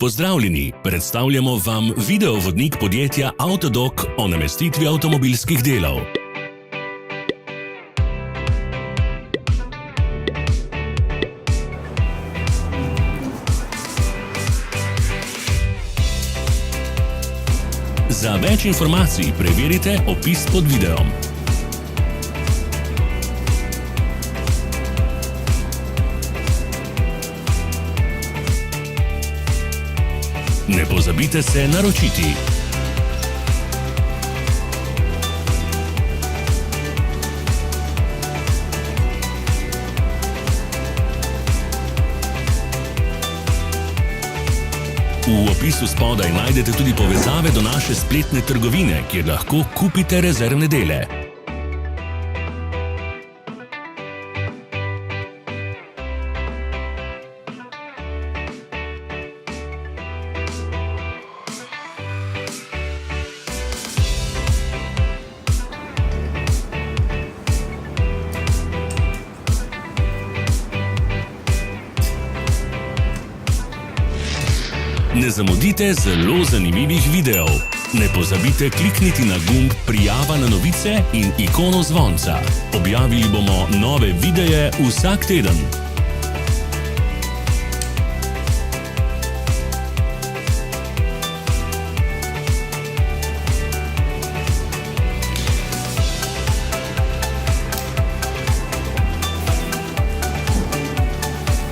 Pozdravljeni, predstavljamo vam videovodnik podjetja Avtodok o namestitvi avtomobilskih delov. Za več informacij preverite opis pod videom. Ne pozabite se naročiti. V opisu spodaj najdete tudi povezave do naše spletne trgovine, kjer lahko kupite rezervne dele. Ne zamudite zelo zanimivih videov. Ne pozabite klikniti na gumb Prijava na novice in ikono zvonca. Objavili bomo nove videe vsak teden.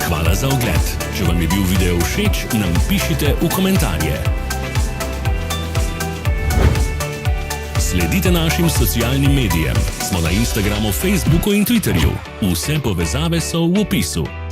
Hvala za ogled. Če vam je bil video všeč, nam pišite v komentarje. Sledite našim socialnim medijem. Smo na Instagramu, Facebooku in Twitterju. Vse povezave so v opisu.